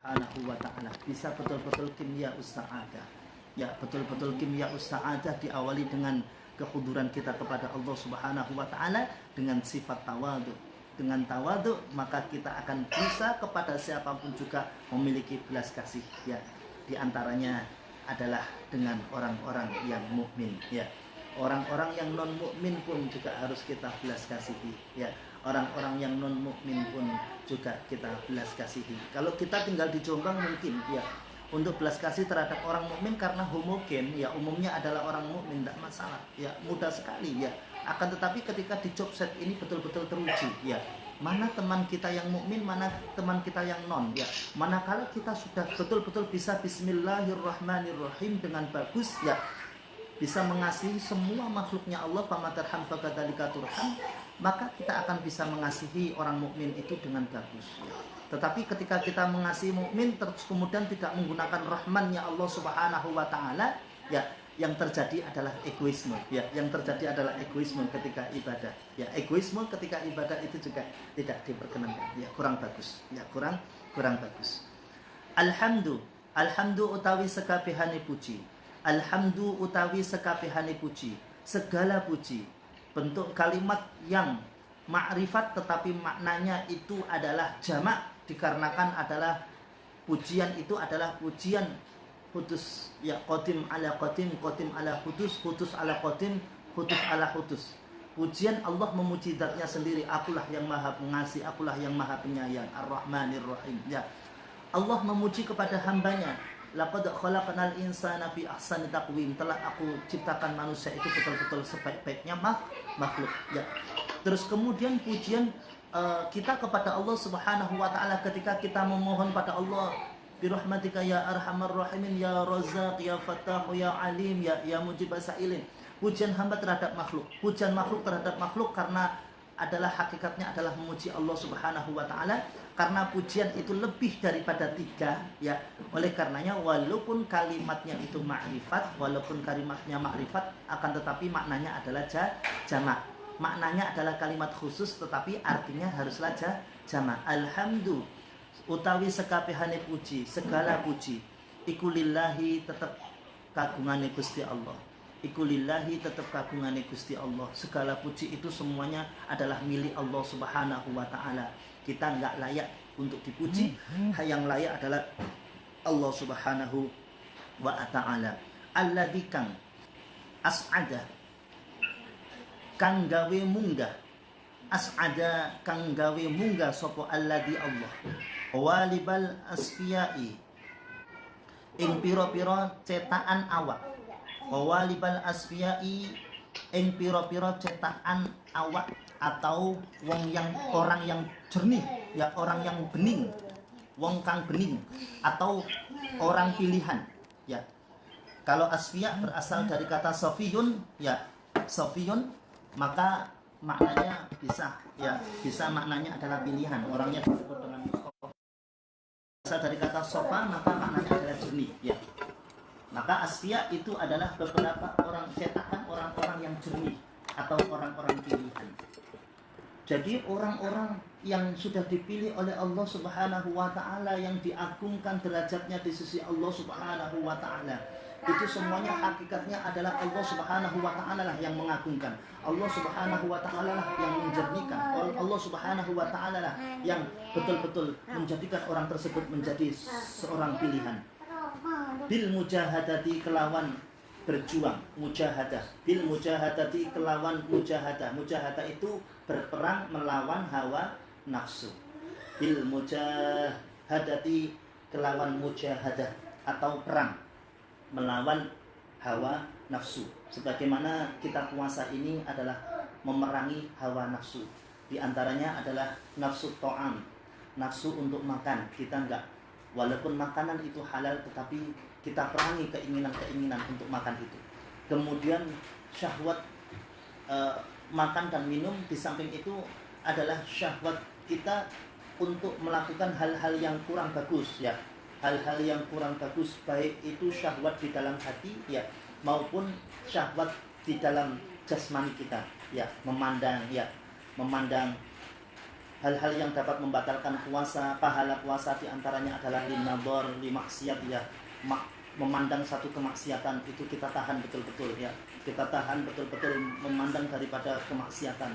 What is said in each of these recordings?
Subhanahu wa ta'ala, bisa betul-betul kimia sa'adah. Ya, betul-betul kimia sa'adah diawali dengan kehuduran kita kepada Allah Subhanahu wa ta'ala dengan sifat tawadhu. Dengan tawadhu maka kita akan bisa kepada siapapun juga memiliki belas kasih, ya. Di antaranya adalah dengan orang-orang yang mukmin, ya. Orang-orang yang non mukmin pun juga harus kita belas kasihi, ya. Orang-orang yang non mukmin pun juga kita belas kasihi. Kalau kita tinggal di Jombang mungkin, ya, untuk belas kasih terhadap orang mukmin karena homogen, ya, umumnya adalah orang mukmin, tidak masalah, ya, mudah sekali, ya. Akan tetapi ketika di job set ini betul-betul teruji, ya, mana teman kita yang mukmin, mana teman kita yang non, ya. Manakala kita sudah betul-betul bisa Bismillahirrahmanirrahim dengan bagus, ya, bisa mengasihi semua makhluknya Allah, pamatarham fakadzalika turham, maka kita akan bisa mengasihi orang mukmin itu dengan bagus. Tetapi ketika kita mengasihi mukmin terus kemudian tidak menggunakan rahmannya Allah Subhanahu wa taala, ya, yang terjadi adalah egoisme, ya, yang terjadi adalah egoisme ketika ibadah, ya, egoisme ketika ibadah itu juga tidak diperkenankan, ya, kurang bagus, ya, kurang bagus. Alhamdu utawi sekabehane puji, alhamdu utawi sekabehane puji, segala puji, bentuk kalimat yang ma'rifat tetapi maknanya itu adalah jamak dikarenakan adalah pujian itu adalah pujian hudus, ya, qadim ala qadim, qadim ala hudus, hudus ala qadim, hudus ala hudus. Pujian Allah memuji zatnya sendiri, akulah yang maha pengasih, akulah yang maha penyayang, ar-rahmanir rahim, ya. Allah memuji kepada hambanya, laqad khalaqnal insana fi ahsani taqwim, telah aku ciptakan manusia itu betul-betul sebaik-baiknya makhluk, ya. Terus kemudian pujian kita kepada Allah Subhanahu wa taala ketika kita memohon pada Allah, birahmatika ya arhamar rahimin, ya razzaq, ya fattah, ya alim, ya mujibas sa'ilin. Pujian hamba terhadap makhluk, pujian makhluk terhadap makhluk karena adalah hakikatnya adalah memuji Allah Subhanahu wa taala, karena pujian itu lebih daripada tiga, ya. Oleh karenanya walaupun kalimatnya itu ma'rifat, walaupun kalimatnya ma'rifat, akan tetapi maknanya adalah jamak. Maknanya adalah kalimat khusus tetapi artinya haruslah jamak. Alhamdu utawi sekabehane puji, segala puji iku lillahi, tetap kagungane Gusti Allah. Iku lillahi, tetap kagungane Gusti Allah. Segala puji itu semuanya adalah milik Allah Subhanahu wa taala. Kita enggak layak untuk dipuji, yang layak adalah Allah Subhanahu wa taala. Alladzi kang as'ada, kang gawe munggah, as'ada kang gawe munggah sapa alladzi Allah, walibal asfiyai, ing pira-pira cetakan awak, walibal asfiyai, ing pira-pira cetakan awak, atau orang yang jernih, ya, orang yang bening, wong kang bening, atau orang pilihan, ya. Kalau asfiya berasal dari kata sofiyun, ya, sofiyun, maka maknanya bisa, ya, bisa maknanya adalah pilihan, orangnya disebut dengan sofa. Berasal dari kata sofa maka maknanya adalah jernih, ya. Maka asfiya itu adalah beberapa orang cetakan orang-orang yang jernih atau orang-orang pilihan. Jadi orang-orang yang sudah dipilih oleh Allah Subhanahu wa taala, yang diagungkan derajatnya di sisi Allah Subhanahu wa taala, itu semuanya hakikatnya adalah Allah Subhanahu wa taala lah yang mengagungkan. Allah Subhanahu wa taala lah yang menjernihkan. Allah Subhanahu wa taala lah yang betul-betul menjadikan orang tersebut menjadi seorang pilihan. Bil mujahadati, kelawan berjuang, mujahadah. Bil mujahadati, kelawan mujahadah. Mujahadah itu berperang melawan hawa nafsu. Bil mujahadati, kelawan mujahadah, atau perang melawan hawa nafsu. Sebagaimana kita puasa ini adalah memerangi hawa nafsu. Di antaranya adalah nafsu ta'am, nafsu untuk makan. Kita enggak, walaupun makanan itu halal tetapi kita perangi keinginan-keinginan untuk makan itu. Kemudian syahwat makan dan minum, di samping itu adalah syahwat kita untuk melakukan hal-hal yang kurang bagus, ya. Hal-hal yang kurang bagus, baik itu syahwat di dalam hati, ya, maupun syahwat di dalam jasmani kita, ya, memandang hal-hal yang dapat membatalkan puasa, pahala puasa diantaranya adalah linador, limaksiat ya, memandang satu kemaksiatan itu kita tahan betul-betul ya, kita tahan betul-betul memandang daripada kemaksiatan.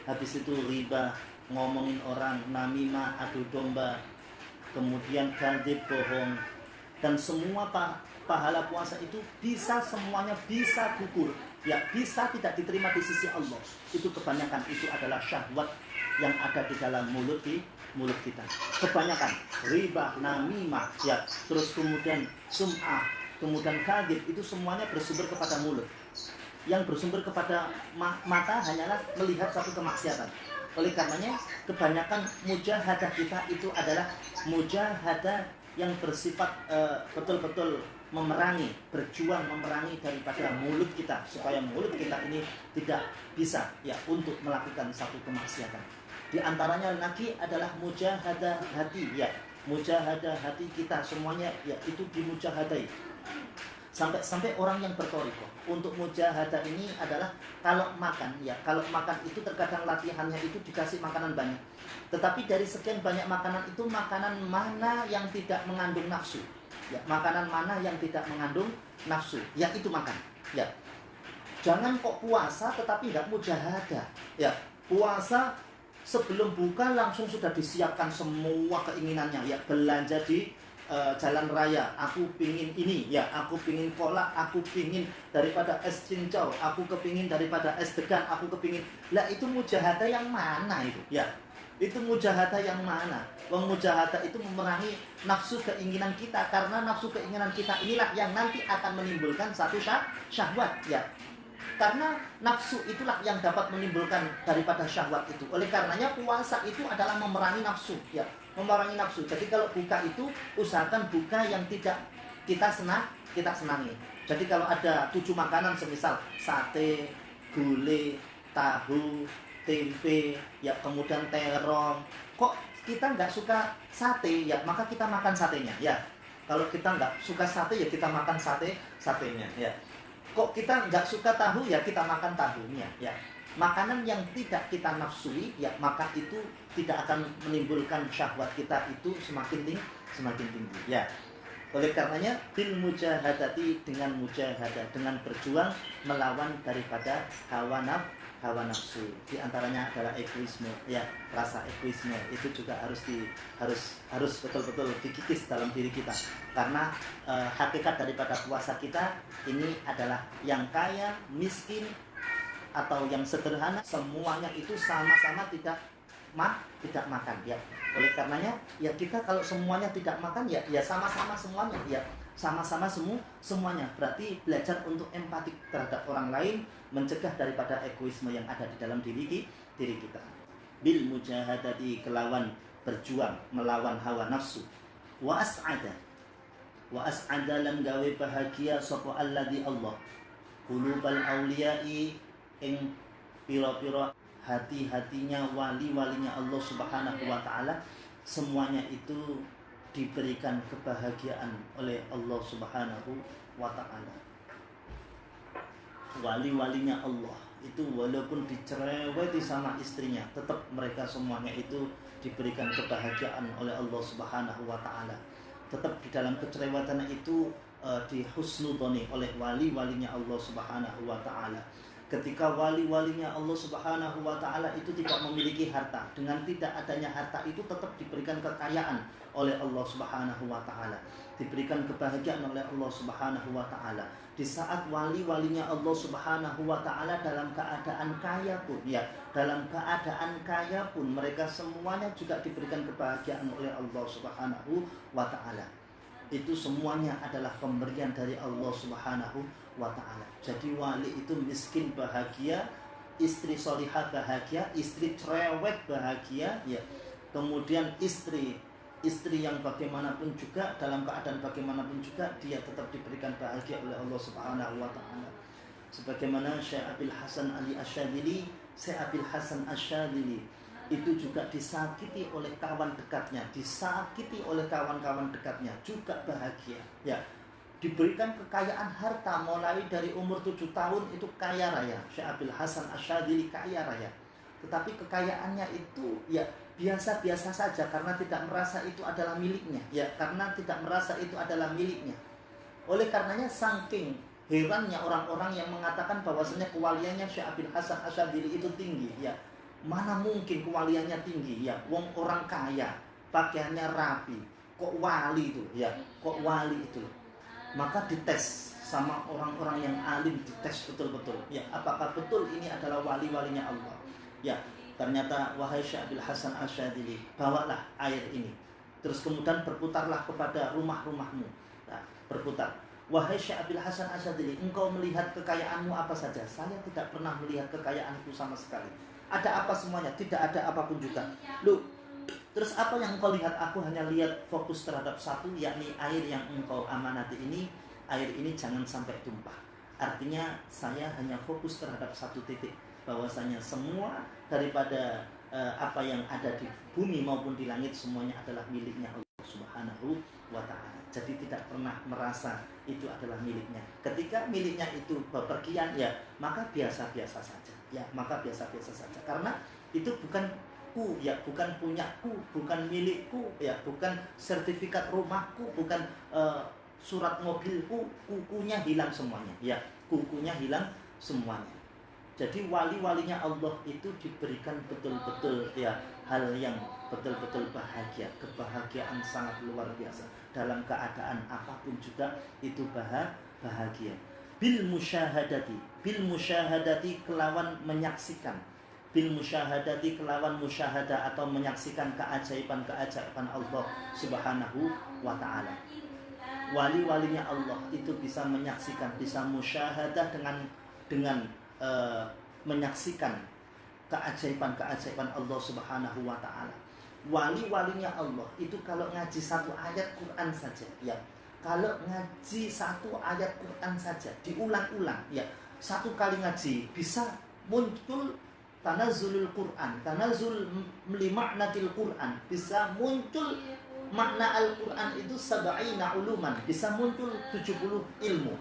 Habis itu riba, ngomongin orang, namimah, adu domba, kemudian kadzib, bohong, dan semua pahala puasa itu bisa semuanya bisa gugur ya, bisa tidak diterima di sisi Allah. Itu kebanyakan itu adalah syahwat yang ada di dalam mulut kita. Kebanyakan riba, namimah ya, terus kemudian sum'ah, kemudian kadzib, itu semuanya bersumber kepada mulut. Yang bersumber kepada mata hanyalah melihat satu kemaksiatan. Oleh karenanya kebanyakan mujahadah kita itu adalah mujahadah yang bersifat betul-betul memerangi, berjuang memerangi daripada mulut kita, supaya mulut kita ini tidak bisa ya untuk melakukan satu kemaksiatan. Di antaranya lagi adalah mujahadah hati ya, mujahadah hati kita semuanya ya itu dimujahadai. Sampai orang yang bertoriko untuk mujahadah ini adalah kalau makan ya, kalau makan itu terkadang latihannya itu dikasih makanan banyak, tetapi dari sekian banyak makanan itu makanan mana yang tidak mengandung nafsu ya, makanan mana yang tidak mengandung nafsu ya itu makan ya. Jangan kok puasa tetapi tidak mujahadah ya, puasa sebelum buka langsung sudah disiapkan semua keinginannya ya, belanja di jalan raya, aku pingin ini ya, aku pingin kolak, aku pingin daripada es cincau, aku kepingin daripada es degan, aku kepingin. Lah itu mujahadah yang mana itu ya, itu mujahadah yang mana? Wong mujahadah itu memerangi nafsu keinginan kita, karena nafsu keinginan kita inilah yang nanti akan menimbulkan satu syahwat ya, karena nafsu itulah yang dapat menimbulkan daripada syahwat itu. Oleh karenanya puasa itu adalah memerangi nafsu ya, memerangi nafsu. Jadi kalau buka itu usahakan buka yang tidak kita senangi. Jadi kalau ada 7 makanan semisal sate, gulai, tahu, tempe ya, kemudian terong. Kok kita nggak suka sate ya, maka kita makan satenya ya. Kalau kita nggak suka sate ya kita makan satenya ya. Kok kita nggak suka tahu ya kita makan tahunya ya. Makanan yang tidak kita nafsui ya, maka itu tidak akan menimbulkan syahwat kita itu semakin tinggi ya. Oleh karenanya bil mujahadati, dengan mujahadah, dengan berjuang melawan daripada hawa nafsu. Di antaranya adalah egoisme ya, rasa egoisme itu juga harus betul-betul dikikis dalam diri kita. Karena hakikat daripada puasa kita ini adalah yang kaya, miskin atau yang sederhana, semuanya itu sama-sama tidak makan ya. Oleh karenanya ya kita kalau semuanya tidak makan ya sama-sama semuanya ya, sama-sama semuanya. Berarti belajar untuk empati terhadap orang lain, mencegah daripada egoisme yang ada di dalam diri kita. Bil mujahadati, kelawan berjuang melawan hawa nafsu. Wa as'ada lam gawe bahagia sapa alladzi Allah qulubal auliyai, ing pira-pira hati-hatinya wali-walinya Allah Subhanahu wa ta'ala, semuanya itu diberikan kebahagiaan oleh Allah Subhanahu wa ta'ala. Wali-walinya Allah itu walaupun dicereweti sama istrinya, tetap mereka semuanya itu diberikan kebahagiaan oleh Allah Subhanahu wa ta'ala. Tetap di dalam kecerewetan itu dihusnudoni oleh wali-walinya Allah Subhanahu wa ta'ala. Ketika wali-walinya Allah Subhanahu wa ta'ala itu tidak memiliki harta, dengan tidak adanya harta itu tetap diberikan kekayaan oleh Allah Subhanahu wa ta'ala, diberikan kebahagiaan oleh Allah Subhanahu wa ta'ala. Di saat wali-walinya Allah Subhanahu wa ta'ala dalam keadaan kaya pun ya, dalam keadaan kaya pun mereka semuanya juga diberikan kebahagiaan oleh Allah Subhanahu wa ta'ala. Itu semuanya adalah pemberian dari Allah Subhanahu wa ta'ala. Jadi wali itu miskin bahagia, istri solihah bahagia, istri cerewet bahagia ya. Kemudian istri yang bagaimanapun juga, dalam keadaan bagaimanapun juga, dia tetap diberikan bahagia oleh Allah Subhanahu wa ta'ala. Sebagaimana Syekh Abil Hasan Ali Asyadzili, Syekh Abil Hasan Asyadzili itu juga disakiti oleh kawan dekatnya, disakiti oleh kawan-kawan dekatnya, juga bahagia ya. Diberikan kekayaan harta mulai dari umur 7 tahun itu kaya raya. Syekh Abil Hasan Asyadzili kaya raya. Tetapi kekayaannya itu ya biasa-biasa saja karena tidak merasa itu adalah miliknya, ya, karena tidak merasa itu adalah miliknya. Oleh karenanya saking herannya orang-orang yang mengatakan bahwasanya kewaliannya Syekh Abil Hasan Asyadzili itu tinggi, ya. Mana mungkin kewaliannya tinggi, ya. Wong orang kaya, pakaiannya rapi, kok wali itu, ya. Kok wali itu. Maka dites sama orang-orang yang alim, dites betul-betul, ya. Apakah betul ini adalah wali-walinya Allah? Ya, ternyata wahai Syekh Abil Hasan Asyadzili, bawalah air ini. Terus kemudian berputarlah kepada rumah-rumahmu. Nah, berputar. Wahai Syekh Abil Hasan Asyadzili, engkau melihat kekayaanmu apa saja? Saya tidak pernah melihat kekayaanku sama sekali. Ada apa semuanya? Tidak ada apapun juga. Loh, terus apa yang engkau lihat? Aku hanya lihat fokus terhadap satu, yakni air yang engkau amanati ini. Air ini jangan sampai tumpah. Artinya saya hanya fokus terhadap satu titik, bahwasanya semua daripada apa yang ada di bumi maupun di langit semuanya adalah miliknya Allah Subhanahu wa ta'ala. Jadi tidak pernah merasa itu adalah miliknya. Ketika miliknya itu bepergian, ya, maka biasa-biasa saja. Ya, maka biasa-biasa saja. Karena itu bukan ku, ya, bukan punyaku, bukan milikku, ya, bukan sertifikat rumahku, bukan surat mobilku, kukunya hilang semuanya, ya, kukunya hilang semuanya. Jadi wali-walinya Allah itu diberikan betul-betul, ya, hal yang betul-betul bahagia, kebahagiaan sangat luar biasa. Dalam keadaan apapun juga itu bahagia. Bil musyahadati kelawan menyaksikan. Bil musyahadati kelawan musyahadah atau menyaksikan keajaiban-keajaiban Allah Subhanahu wa ta'ala. Wali-walinya Allah itu bisa menyaksikan, bisa musyahadah dengan menyaksikan keajaiban-keajaiban Allah Subhanahu wa ta'ala. Wali-walinya Allah itu kalau ngaji satu ayat Quran saja, ya, kalau ngaji satu ayat Quran saja diulang-ulang, ya, satu kali ngaji bisa muncul tanazzulul Quran, tanazzul limaknatil Quran, bisa muncul makna Al-Quran itu sab'ina uluman, bisa muncul 70 ilmu.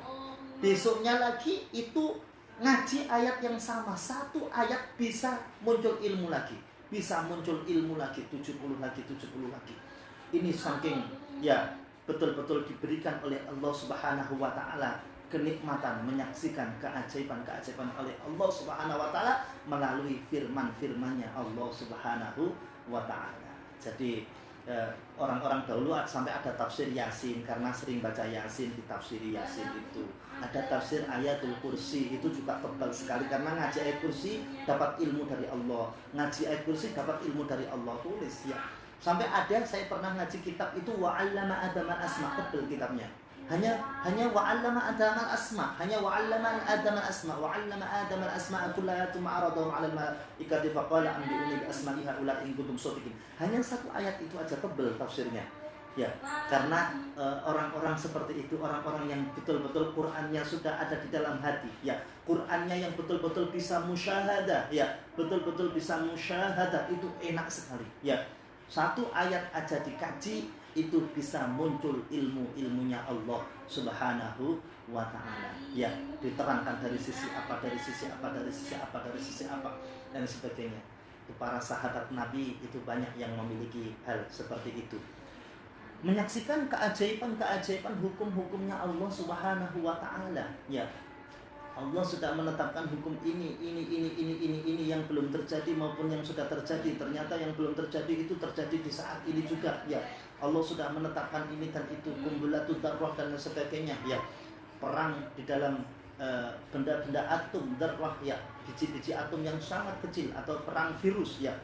Besoknya lagi itu ngaji ayat yang sama, satu ayat bisa muncul ilmu lagi, bisa muncul ilmu lagi, 70 lagi, 70 lagi. Ini saking, ya, betul-betul diberikan oleh Allah Subhanahu wa ta'ala kenikmatan menyaksikan keajaiban-keajaiban oleh Allah Subhanahu wa ta'ala melalui firman-firmannya Allah Subhanahu wa ta'ala. Jadi orang-orang dahulu sampai ada tafsir Yasin, karena sering baca Yasin, ditafsiri Yasin itu. Ada tafsir Ayatul Kursi, itu juga tebal sekali, karena ngaji ayat kursi dapat ilmu dari Allah, ngaji ayat kursi dapat ilmu dari Allah, tulis, ya. Sampai ada saya pernah ngaji kitab itu wa'allama Adam al-asma, tebal kitabnya. Hanya wa'allama Adam al-asma, hanya wa'allama Adam al-asma, wa'allama Adam al-asma kullaha thumma aradahum 'alal malaikati faqala anbi'uni bi asma'i haula in kuntum shadiqin. Hanya satu ayat itu aja tebal tafsirnya. Ya, karena orang-orang seperti itu, orang-orang yang betul-betul Qur'annya sudah ada di dalam hati, ya. Qur'annya yang betul-betul bisa musyahadah, ya, betul-betul bisa musyahadah, itu enak sekali, ya. Satu ayat aja dikaji itu bisa muncul ilmu-ilmunya Allah Subhanahu wa ta'ala, ya, diterangkan dari sisi apa, dari sisi apa, dari sisi apa, dari sisi apa, dan sebagainya. Itu para sahabat Nabi itu banyak yang memiliki hal seperti itu, menyaksikan keajaiban-keajaiban hukum-hukumnya Allah Subhanahu wa ta'ala, ya. Allah sudah menetapkan hukum ini yang belum terjadi maupun yang sudah terjadi. Ternyata yang belum terjadi itu terjadi di saat ini juga, ya. Allah sudah menetapkan ini dan itu, kumbulatul darwah dan sebagainya, ya. Perang di dalam benda-benda atom, darwah, ya, biji-biji atom yang sangat kecil, atau perang virus, ya.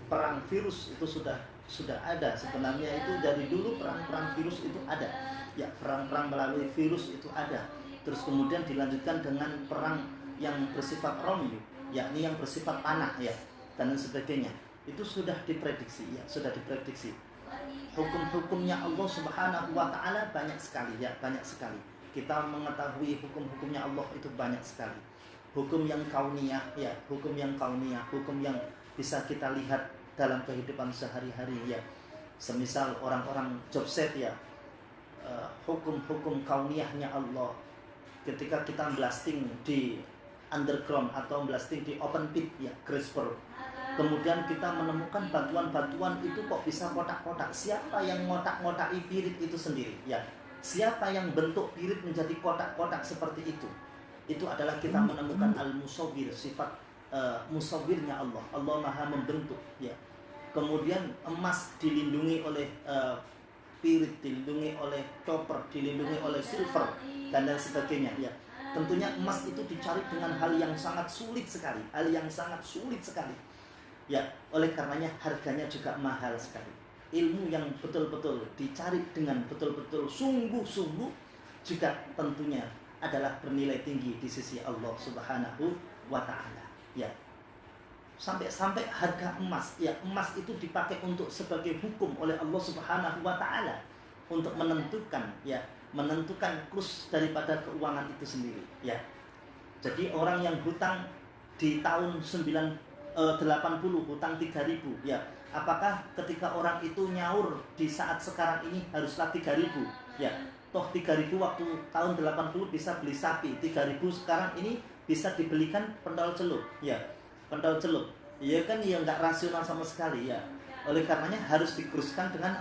Perang virus itu sudah ada sebenarnya, itu dari dulu perang-perang virus itu ada, ya. Perang-perang melalui virus itu ada. Terus kemudian dilanjutkan dengan perang yang bersifat romi, yakni yang bersifat panah, ya, dan sebagainya. Itu sudah diprediksi, ya, sudah diprediksi. Hukum-hukumnya Allah Subhanahu wa ta'ala banyak sekali, ya, banyak sekali. Kita mengetahui hukum-hukumnya Allah itu banyak sekali. Hukum yang kauniyah, ya, hukum yang kauniyah, hukum yang bisa kita lihat dalam kehidupan sehari-hari, ya. Semisal orang-orang job set, ya, hukum-hukum kauniyahnya Allah. Ketika kita blasting di underground atau blasting di open pit, ya, CRISPR, Kemudian kita menemukan batuan-batuan itu kok bisa kotak-kotak. Siapa yang ngotak-ngotaki pirit itu sendiri? Ya, siapa yang bentuk pirit menjadi kotak-kotak seperti itu? Itu adalah kita menemukan al-musawwir, sifat musawwirnya Allah. Allah Maha membentuk, ya. Kemudian emas dilindungi oleh pirit, dilindungi oleh copper, dilindungi oleh silver dan lain sebagainya, ya. Tentunya emas itu dicari dengan hal yang sangat sulit sekali, hal yang sangat sulit sekali. Ya, oleh karenanya harganya juga mahal sekali. Ilmu yang betul-betul dicari dengan betul-betul sungguh-sungguh juga tentunya adalah bernilai tinggi di sisi Allah Subhanahu wa taala. Ya. Sampai harga emas, ya, emas itu dipakai untuk sebagai hukum oleh Allah Subhanahu wa taala untuk menentukan, ya, menentukan kurs daripada keuangan itu sendiri, ya. Jadi orang yang hutang di tahun 80, hutang 3.000, ya. Apakah ketika orang itu nyaur di saat sekarang ini haruslah 3.000, ya. Toh 3.000 waktu tahun 80 bisa beli sapi, 3.000 sekarang ini bisa dibelikan pentol celup, ya. Pentol celup. Ya kan, ya nggak rasional sama sekali, ya. Oleh karenanya harus dikuruskan dengan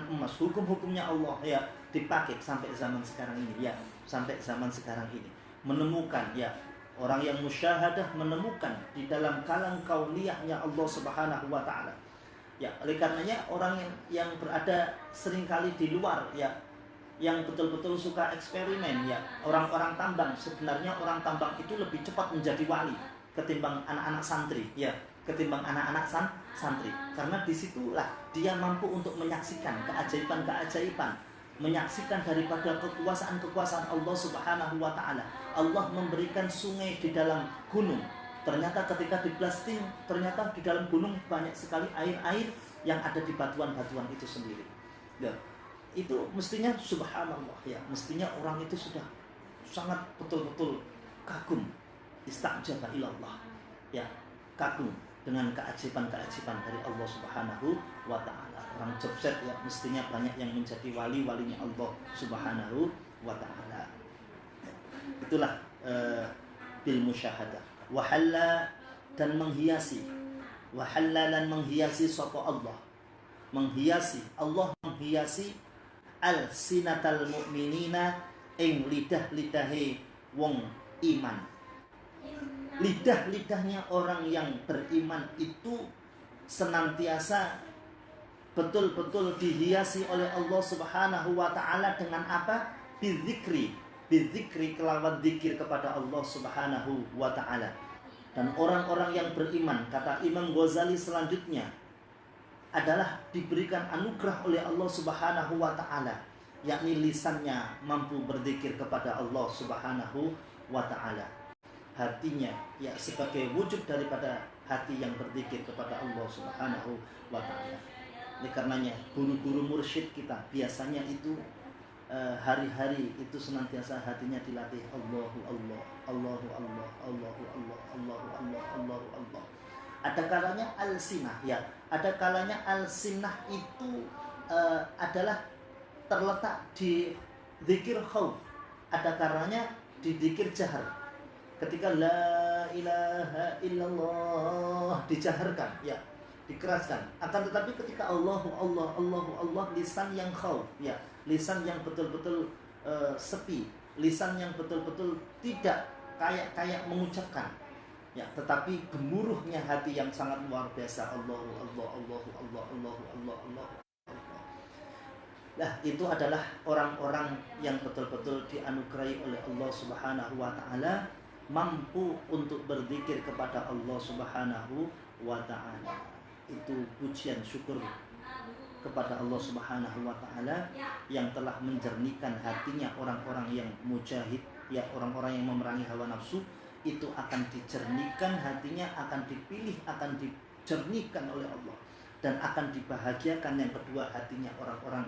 emas. Hukum-hukumnya Allah, ya, dipakai sampai zaman sekarang ini, ya. Sampai zaman sekarang ini menemukan, ya, orang yang musyahadah menemukan di dalam kalam kauniyahnya Allah Subhanahu wa taala. Ya, oleh karenanya orang yang berada seringkali di luar, ya, yang betul-betul suka eksperimen, ya, orang-orang tambang, sebenarnya orang tambang itu lebih cepat menjadi wali ketimbang anak-anak santri, ya, ketimbang anak-anak santri, karena disitulah dia mampu untuk menyaksikan keajaiban-keajaiban, menyaksikan daripada kekuasaan-kekuasaan Allah Subhanahu wa taala. Allah memberikan sungai di dalam gunung. Ternyata ketika di blasting, ternyata di dalam gunung banyak sekali air-air yang ada di batuan-batuan itu sendiri. Ya, itu mestinya subhanallah, ya, mestinya orang itu sudah sangat betul-betul kagum, istajaba ilallah, ya, kagum dengan keajaiban-keajaiban dari Allah Subhanahu wa taala. Orang jebset, ya, mestinya banyak yang menjadi wali-walinya Allah Subhanahu wa taala. Itulah bil musyahadah. Wahalla dan menghiasi, wahalla dan menghiasi sapa Allah, menghiasi Allah, menghiasi al-sinatal mu'minina ing lidah-lidahe wong iman. Lidah-lidahnya orang yang beriman itu senantiasa betul-betul dihiasi oleh Allah Subhanahu wa taala dengan apa? Bizikri, kelawan zikir kepada Allah Subhanahu wa taala. Dan orang-orang yang beriman, kata Imam Ghazali selanjutnya, adalah diberikan anugerah oleh Allah Subhanahu wa taala, yakni lisannya mampu berzikir kepada Allah Subhanahu wa taala. Hatinya, ya, sebagai wujud daripada hati yang berzikir kepada Allah Subhanahu wa taala. Oleh karenanya guru-guru mursyid kita biasanya itu hari-hari itu senantiasa hatinya dilatih Allahu Allah, Allahu Allah, Allahu Allah, Allahu Allah, Allahu Allah. Ada kalanya al-sinah, ya, ada kalanya al-sinah itu adalah terletak di zikir khauf, ada kalanya di zikir jahar. Ketika la ilaha illallah dijaharkan, ya, dikeraskan. Akan tetapi ketika Allahu Allah, Allahu Allah, lisan yang khauf, ya, lisan yang betul-betul sepi, lisan yang betul-betul tidak kayak mengucapkan, ya, tetapi gemuruhnya hati yang sangat luar biasa. Allahu Allah, Allahu Allah, Allahu Allah, Allahu Allah. Nah, itu adalah orang-orang yang betul-betul dianugerahi oleh Allah Subhanahu wa taala, mampu untuk berzikir kepada Allah Subhanahu wa taala. Itu pujian syukur kepada Allah Subhanahu wa taala yang telah menjernihkan hatinya orang-orang yang mujahid, ya, orang-orang yang memerangi hawa nafsu, itu akan dijernihkan hatinya, akan dipilih, akan dijernihkan oleh Allah, dan akan dibahagiakan yang kedua hatinya orang-orang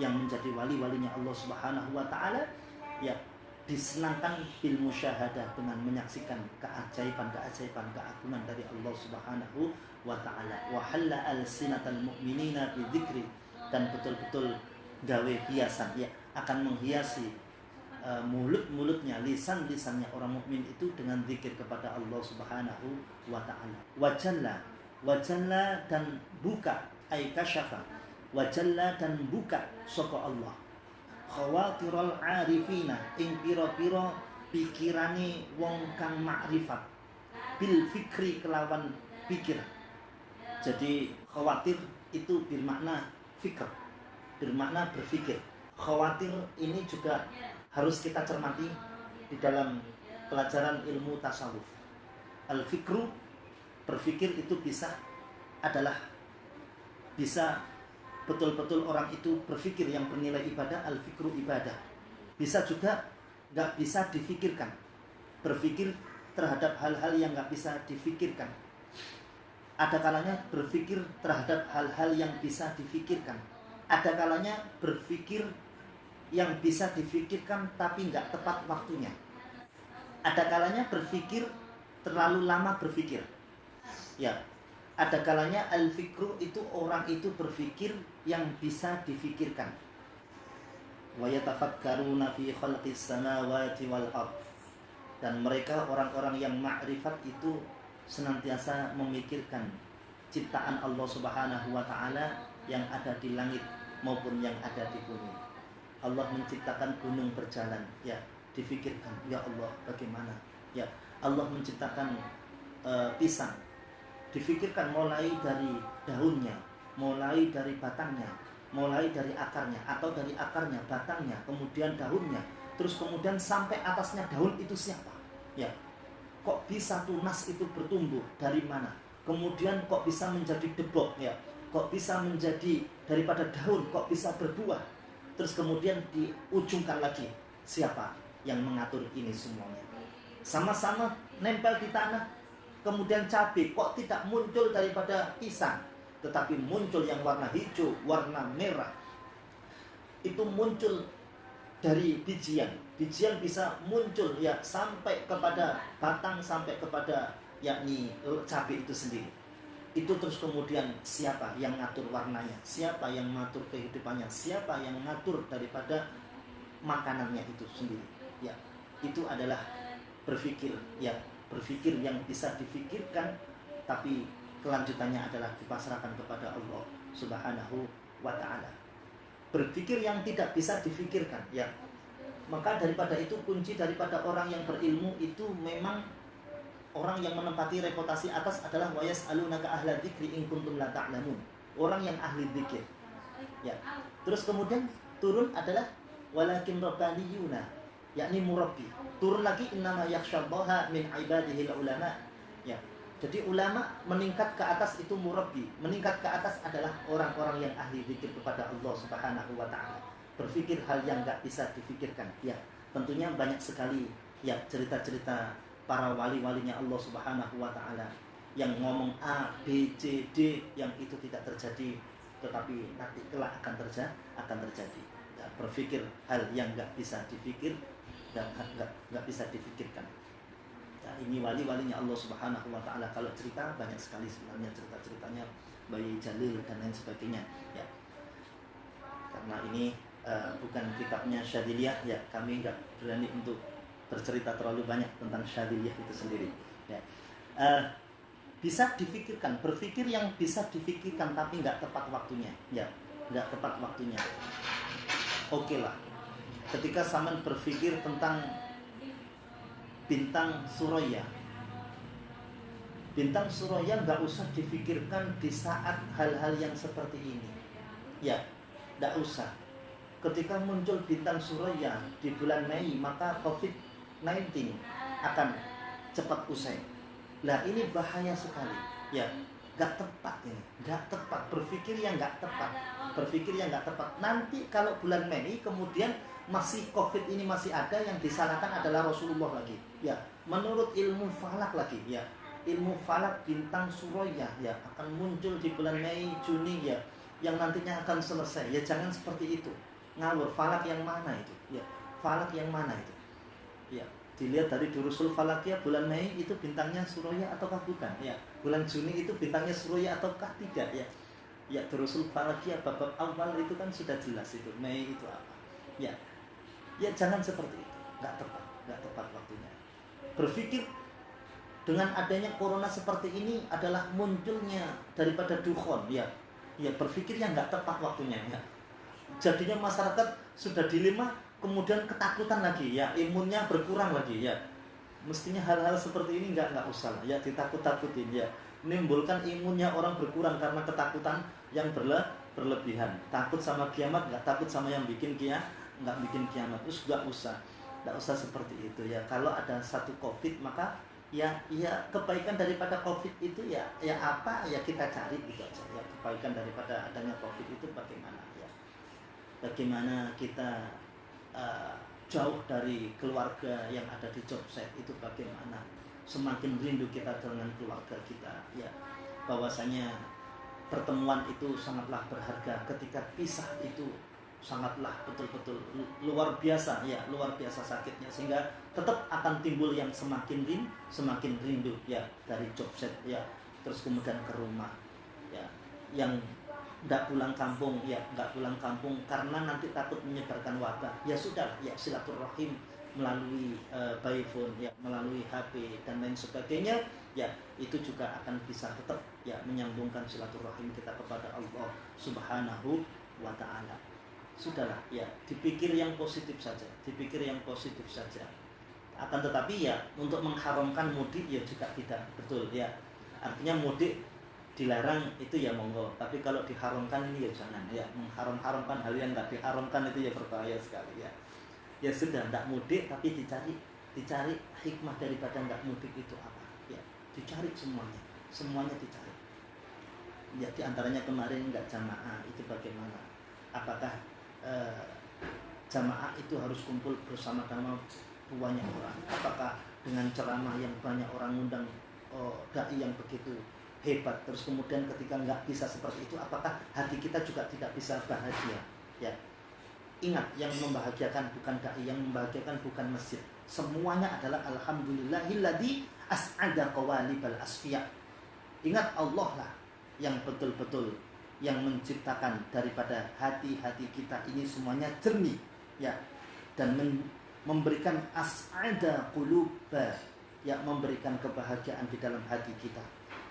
yang menjadi wali-walinya Allah Subhanahu wa taala, ya, disenangkan bil musyahadah dengan menyaksikan keajaiban-keajaiban, keagungan dari Allah Subhanahu wa ta'ala. Wa halla al-sinatal mu'minina bi dzikri, dan betul-betul gawe hiasan, ya, akan menghiasi mulut-mulutnya, lisan-lisannya orang mukmin itu dengan zikir kepada Allah Subhanahu wa taala. Wajalla dan buka ay kasyafa. Wajalla dan buka sapa Allah. Khawatirul arifina ing pira-pira pikirane wong kang makrifat. Bil fikri kelawan pikir. Jadi khawatir itu bermakna fikr, bermakna berpikir. Khawatir ini juga harus kita cermati di dalam pelajaran ilmu tasawuf. Al-fikru, berpikir itu bisa betul-betul orang itu berpikir yang bernilai ibadah, al-fikru ibadah. Bisa juga nggak bisa difikirkan, berpikir terhadap hal-hal yang nggak bisa difikirkan. Ada kalanya berpikir terhadap hal-hal yang bisa difikirkan. Ada kalanya berpikir yang bisa difikirkan tapi nggak tepat waktunya. Ada kalanya berpikir terlalu lama berpikir. Ya, ada kalanya al-fikru itu orang itu berpikir yang bisa difikirkan. Wa yatafakkaruna fi khalqis samawati wal ardh. Dan mereka orang-orang yang ma'rifat itu senantiasa memikirkan ciptaan Allah Subhanahu wa taala yang ada di langit maupun yang ada di bumi. Allah menciptakan gunung berjalan, ya, difikirkan, ya Allah bagaimana? Ya, Allah menciptakan pisang, difikirkan mulai dari daunnya, mulai dari batangnya, mulai dari akarnya, atau dari akarnya, batangnya, kemudian daunnya, terus kemudian sampai atasnya daun itu siapa? Ya, kok bisa tunas itu bertumbuh dari mana? Kemudian kok bisa menjadi debok, ya? Kok bisa menjadi daripada daun, kok bisa berbuah? Terus kemudian diujungkan lagi, siapa yang mengatur ini semuanya? Sama-sama nempel di tanah, kemudian cabai kok tidak muncul daripada pisang, tetapi muncul yang warna hijau, warna merah. Itu muncul dari bijian. Bijian bisa muncul ya sampai kepada batang, sampai kepada yakni cabai itu sendiri. Itu terus kemudian siapa yang ngatur warnanya, siapa yang mengatur kehidupannya, siapa yang mengatur daripada makanannya itu sendiri. Ya, itu adalah berpikir, ya, berpikir yang bisa difikirkan, tapi kelanjutannya adalah dipasrahkan kepada Allah Subhanahu wa taala. Berpikir yang tidak bisa difikirkan, ya. Maka daripada itu kunci daripada orang yang berilmu itu memang orang yang menempati reputasi atas adalah wayas'alunaka ahla dzikri in kuntum la ta'lamun. Orang yang ahli dzikir. Ya. Terus kemudian turun adalah walakin rabbaniyuna, yakni murabbi. Turun lagi innama yakhsyallaha min ibadihi ulama. Ya. Jadi ulama meningkat ke atas itu murabbi. Meningkat ke atas adalah orang-orang yang ahli dzikir kepada Allah Subhanahu wa taala. Berpikir hal yang enggak bisa difikirkan. Ya, tentunya banyak sekali ya cerita-cerita para wali-walinya Allah Subhanahu wa taala yang ngomong A, B, C, D yang itu tidak terjadi, tetapi nanti kelak akan terjadi. Ya, berpikir hal yang enggak bisa dipikir dan enggak bisa difikirkan. Ya, ini wali-walinya Allah Subhanahu wa taala. Kalau cerita banyak sekali sebenarnya cerita-ceritanya Bayi Jalil dan lain sebagainya. Ya. Karena ini bukan kitabnya Syadiliyah, ya, kami enggak berani untuk bercerita terlalu banyak tentang Syadiliyah itu sendiri. Ya. Bisa difikirkan, berpikir yang bisa difikirkan tapi nggak tepat waktunya, ya, nggak tepat waktunya. Oke lah, ketika Saman berpikir tentang bintang Suraya, bintang Suraya nggak usah difikirkan di saat hal-hal yang seperti ini, ya, nggak usah. Ketika muncul bintang Suraya di bulan Mei, maka COVID-19 akan cepat usai. Nah ini bahaya sekali, ya, nggak tepat ini, nggak tepat, berpikir yang nggak tepat, berpikir yang nggak tepat. Nanti kalau bulan Mei kemudian masih COVID ini masih ada, yang disalahkan adalah Rasulullah lagi, ya, menurut ilmu falak lagi, ya, ilmu falak bintang Suraya ya akan muncul di bulan Mei Juni, ya, yang nantinya akan selesai. Ya jangan seperti itu, ngawur. Falak yang mana itu, ya, falak yang mana itu, ya, dilihat dari Durusul Falakiyah bulan Mei itu bintangnya Suraya ataukah bukan, ya, bulan Juni itu bintangnya Suraya ataukah tidak, ya, ya, Durusul Falakiyah bab awal itu kan sudah jelas itu Mei itu apa, ya, ya, jangan seperti itu. nggak tepat waktunya. Berpikir dengan adanya corona seperti ini adalah munculnya daripada dukhon, ya berpikirnya nggak tepat waktunya, ya. Jadinya masyarakat sudah dilema, kemudian ketakutan lagi, ya, imunnya berkurang lagi, ya. Mestinya hal-hal seperti ini nggak usah lah, ya, ditakut-takutin, ya. Menimbulkan imunnya orang berkurang karena ketakutan yang berlebihan. Takut sama kiamat, nggak takut sama yang nggak bikin kiamat. Terus nggak usah seperti itu, ya. Kalau ada satu COVID, maka ya kebaikan daripada COVID itu ya apa ya kita cari gitu aja, ya. Kebaikan daripada adanya COVID itu bagaimana, ya. Bagaimana kita jauh dari keluarga yang ada di job site itu, bagaimana semakin rindu kita dengan keluarga kita, ya. Bahwasanya pertemuan itu sangatlah berharga, ketika pisah itu sangatlah betul-betul luar biasa, ya, luar biasa sakitnya, sehingga tetap akan timbul yang semakin rindu, ya, dari job set, ya, terus kemudian ke rumah, ya, yang nggak pulang kampung karena nanti takut menyebarkan wabah, ya sudah, ya, silaturahim melalui by phone, ya, melalui HP dan lain sebagainya, ya, itu juga akan bisa tetap, ya, menyambungkan silaturahim kita kepada Allah Subhanahu wa Ta'ala. Sudahlah, ya, dipikir yang positif saja. Akan tetapi, ya, untuk mengharamkan mudik ya juga tidak betul, ya. Artinya mudik dilarang itu ya monggo, tapi kalau diharamkan ini ya jangan, ya. Mengharamkan hal yang nggak diharamkan itu ya berbahaya sekali, ya. Ya sudah, nggak mudik tapi dicari hikmah daripada nggak mudik itu apa, ya. Dicari semuanya dicari. Ya, diantaranya kemarin nggak jamaah itu bagaimana? Apakah jamaah itu harus kumpul bersama-sama banyak orang? Apakah dengan ceramah yang banyak orang undang dai yang begitu hebat, terus kemudian ketika nggak bisa seperti itu, apakah hati kita juga tidak bisa bahagia, ya? Ingat, yang membahagiakan bukan dai, yang membahagiakan bukan masjid. Semuanya adalah alhamdulillahilladzi as'ada qawalibal asfiya. Ingat, Allah lah yang betul-betul yang menciptakan daripada hati-hati kita ini semuanya jernih, ya, dan memberikan as'ada quluba, ya, memberikan kebahagiaan di dalam hati kita,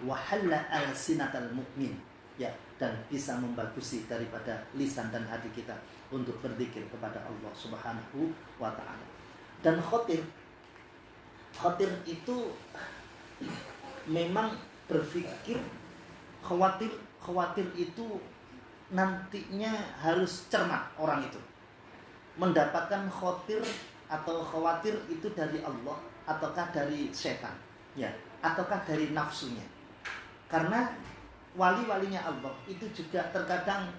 wa halla alsinatal mu'min, ya, dan bisa membagusi daripada lisan dan hati kita untuk berzikir kepada Allah Subhanahu wa Ta'ala. Dan khatir itu memang berpikir khawatir itu nantinya harus cermat orang itu. Mendapatkan khawatir atau khawatir itu dari Allah ataukah dari setan, ya, ataukah dari nafsunya. Karena wali-walinya Allah itu juga terkadang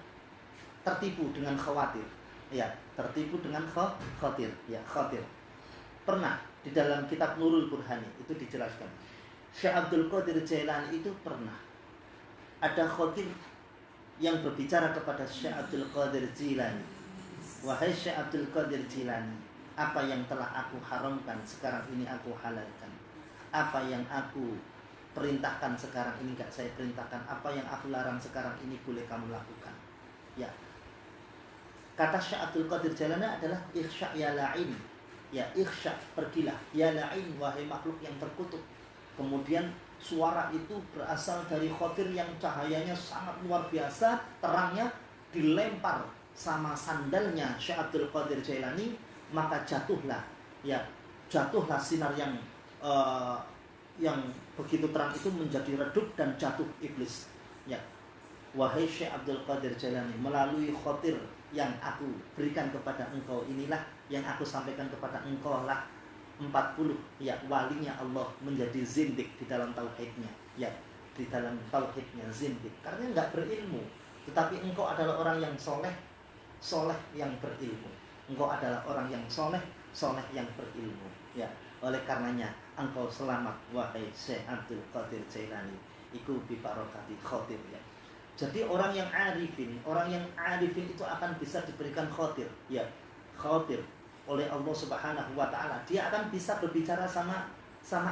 tertipu dengan khawatir, ya, khawatir, ya, khawatir. Pernah di dalam kitab Nurul Burhani itu dijelaskan, Syekh Abdul Qadir Jailani itu pernah ada khawatir yang berbicara kepada Syekh Abdul Qadir Jilani, wahai Syekh Abdul Qadir Jilani, apa yang telah aku haramkan sekarang ini aku halalkan, apa yang aku perintahkan sekarang ini gak saya perintahkan, apa yang aku larang sekarang ini boleh kamu lakukan, ya. Kata Syekh Abdul Qadir Jilani adalah ikhsya ya la'in, ya, ikhsya, pergilah, ya la'in, wahai makhluk yang terkutuk. Kemudian suara itu berasal dari khawatir yang cahayanya sangat luar biasa, terangnya, dilempar sama sandalnya Syekh Abdul Qadir Jailani, maka jatuhlah sinar yang begitu terang itu menjadi redup dan jatuh iblis, ya. Wahai Syekh Abdul Qadir Jailani, melalui khawatir yang aku berikan kepada engkau inilah yang aku sampaikan kepada engkau lah 40, ya, walinya Allah menjadi zindik di dalam tauhidnya, ya, di dalam tauhidnya zindik karena nggak berilmu, tetapi engkau adalah orang yang soleh yang berilmu, engkau adalah orang yang soleh yang berilmu, ya. Oleh karenanya engkau selamat wahai Syekh Abdul Qadir Jailani, iku bi barokati khatir, ya. Jadi orang yang arifin itu akan bisa diberikan khatir, ya, khatir oleh Allah Subhanahu wa Ta'ala. Dia akan bisa berbicara sama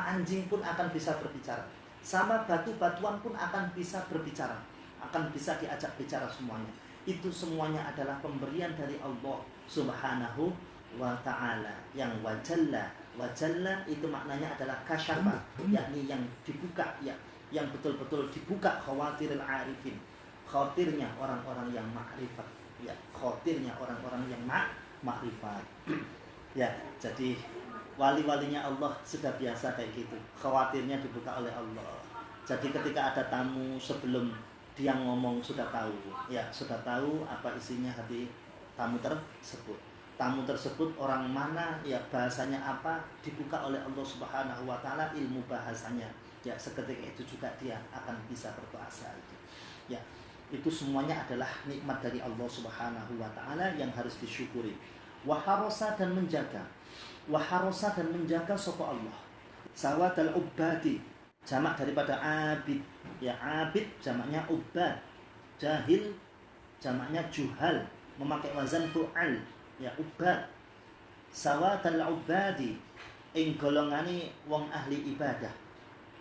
anjing pun akan bisa berbicara, sama batu-batuan pun akan bisa berbicara, akan bisa diajak bicara semuanya. Itu semuanya adalah pemberian dari Allah Subhanahu wa ta'ala. Yang wajalla itu maknanya adalah kasyafa, yakni yang dibuka, ya, yang betul-betul dibuka khawatiril arifin, khawatirnya orang-orang yang makrifat, ya, khawatirnya orang-orang yang makrifat. Ya, jadi wali-walinya Allah sudah biasa kayak gitu, khawatirnya dibuka oleh Allah. Jadi ketika ada tamu, sebelum dia ngomong sudah tahu, ya, sudah tahu apa isinya hati tamu tersebut. Tamu tersebut orang mana, ya, bahasanya apa, dibuka oleh Allah Subhanahu wa taala ilmu bahasanya. Ya, seketika itu juga dia akan bisa berbahasa itu. Ya, itu semuanya adalah nikmat dari Allah Subhanahu wa taala yang harus disyukuri. Waharosa dan menjaga. Waharosa dan menjaga sapa Allah. Sawatal ubadi, jamak daripada abid. Ya, abid jamaknya ubad. Jahil jamaknya juhal, memakai wazan fu'al. Ya, ubad. Sawatal ubadi, ing golongane wong ahli ibadah.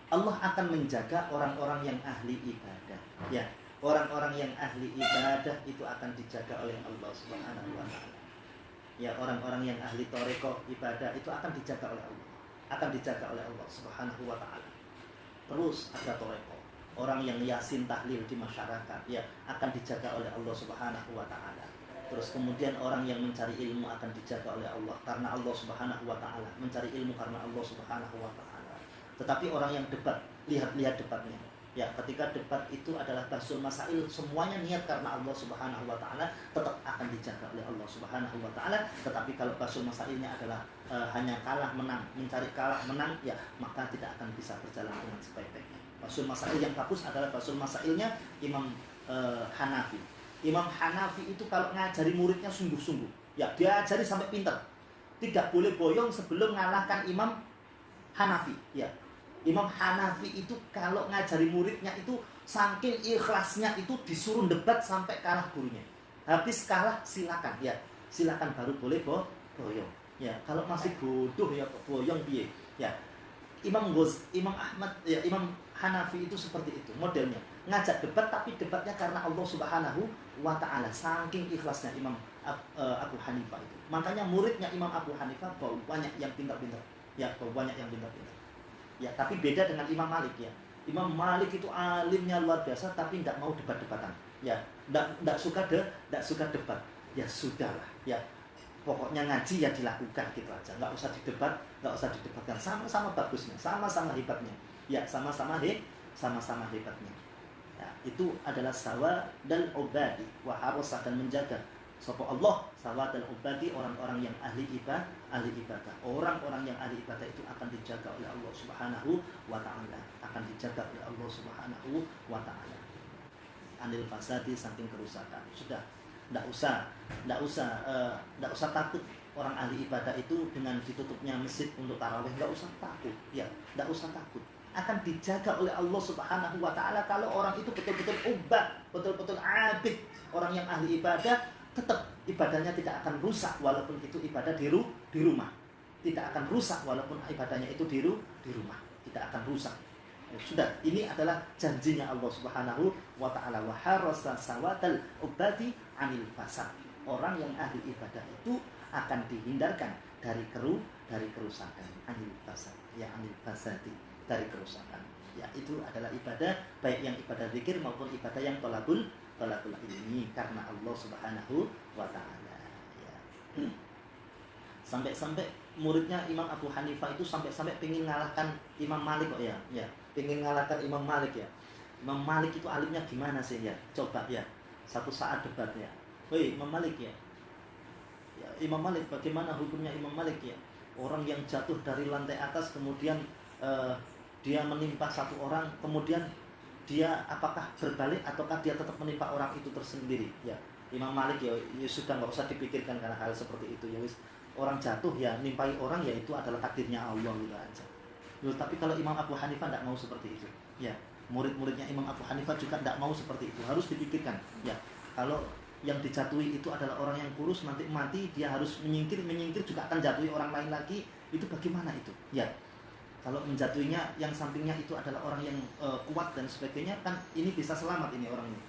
Allah akan menjaga orang-orang yang ahli ibadah. Ya, orang-orang yang ahli ibadah itu akan dijaga oleh Allah Subhanahu wa taala. Ya, orang-orang yang ahli toreko ibadah itu akan dijaga oleh Allah. Akan dijaga oleh Allah Subhanahu wa taala. Terus ada toreko, orang yang yasin tahlil di masyarakat, ya, akan dijaga oleh Allah Subhanahu wa taala. Terus kemudian orang yang mencari ilmu akan dijaga oleh Allah karena Allah Subhanahu wa taala, mencari ilmu karena Allah Subhanahu wa taala. Tetapi orang yang debat, lihat debatnya. Ya, ketika debat itu adalah bahsul masail, semuanya niat karena Allah Subhanahu wa taala, tetap akan dijaga oleh Allah Subhanahu wa taala. Tetapi kalau bahsul masailnya adalah hanya kalah menang, mencari kalah menang, ya, maka tidak akan bisa berjalan dengan sebaik-baiknya. Bahsul masail yang bagus adalah bahsul masailnya Imam Hanafi. Imam Hanafi itu kalau ngajari muridnya sungguh-sungguh, ya, dia ajari sampai pintar. Tidak boleh boyong sebelum mengalahkan Imam Hanafi, ya. Imam Hanafi itu kalau ngajari muridnya itu saking ikhlasnya itu disuruh debat sampai kalah gurunya. Habis kalah silakan, ya, silakan baru boleh boyong. Ya, kalau masih bodoh ya boyong piye. Ya. Imam Ahmad, ya, Imam Hanafi itu seperti itu modelnya. Ngajak debat tapi debatnya karena Allah Subhanahu wa taala. Saking ikhlasnya Imam Abu Hanifah itu. Makanya muridnya Imam Abu Hanifah banyak yang pintar-pintar. Ya, banyak yang pintar-pintar. Ya, tapi beda dengan Imam Malik, ya. Imam Malik itu alimnya luar biasa tapi tidak mau debat-debatan. Ya, tidak suka debat. Ya sudahlah, ya. Pokoknya ngaji ya dilakukan gitu aja. Nggak usah didebatkan. Sama-sama bagusnya, sama-sama hebatnya. Ya, sama-sama hebatnya. Ya, itu adalah sawa dan ubadi, wa harusah dan menjaga. Sapa Allah sawa dan ubadi, orang-orang yang ahli ibadah. Orang-orang yang ahli ibadah itu akan dijaga oleh Allah Subhanahu wa taala. Akan dijaga oleh Allah Subhanahu wa taala. Anil fasadi, saking kerusakan. Sudah, tidak usah takut orang ahli ibadah itu dengan ditutupnya masjid untuk tarawih, tidak usah takut, ya, tidak usah takut. Akan dijaga oleh Allah Subhanahu wa taala kalau orang itu betul-betul ubad, betul-betul abid, orang yang ahli ibadah, tetap ibadahnya tidak akan rusak walaupun itu ibadah di rumah. Tidak akan rusak walaupun ibadahnya itu di rumah, tidak akan rusak. Ya, sudah, ini adalah janjinya Allah Subhanahu wa taala, wa harasa sawatal ubadi anil fasad. Orang yang ahli ibadah itu akan dihindarkan dari kerusakan, anil fasad, ya, anil fasadi, dari kerusakan. Ya, itu adalah ibadah baik yang ibadah zikir maupun ibadah yang tolabul ilmi karena Allah Subhanahu wa taala, ya. Sampai muridnya Imam Abu Hanifah itu sampai pengen ngalahkan Imam Malik kok, ya. Ya, pengen ngalahkan Imam Malik, ya. Imam Malik itu alimnya gimana sih, ya? Coba, ya. Satu saat debatnya. Woi, Imam Malik, ya. Ya, Imam Malik, bagaimana hukumnya Imam Malik, ya? Orang yang jatuh dari lantai atas kemudian dia menimpa satu orang, kemudian dia apakah berbalik ataukah dia tetap menimpa orang itu tersendiri, ya. Imam Malik, ya sudah, nggak usah dipikirkan karena hal seperti itu, ya wis. Orang jatuh ya nimpai orang, ya itu adalah takdirnya Allah gitu aja. Loh, tapi kalau Imam Abu Hanifah tidak mau seperti itu, ya. Murid-muridnya Imam Abu Hanifah juga tidak mau seperti itu, harus dipikirkan, ya. Kalau yang dijatuhi itu adalah orang yang kurus, nanti mati dia harus menyingkir juga akan jatuhi orang lain lagi, itu bagaimana itu, ya. Kalau menjatuhinya yang sampingnya itu adalah orang yang kuat dan sebagainya, kan ini bisa selamat ini orang ini.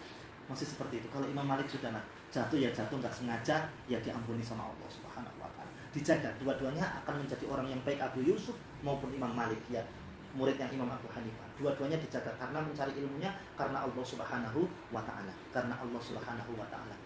Masih seperti itu. Kalau Imam Malik sudah, nah, jatuh ya jatuh, nggak sengaja ya diampuni sama Allah Subhanahu wa taala. Dijaga, dua-duanya akan menjadi orang yang baik, Abu Yusuf maupun Imam Malik ya, muridnya Imam Abu Hanifah. Dua-duanya dijaga karena mencari ilmunya karena Allah Subhanahu wa taala, karena Allah Subhanahu wa taala.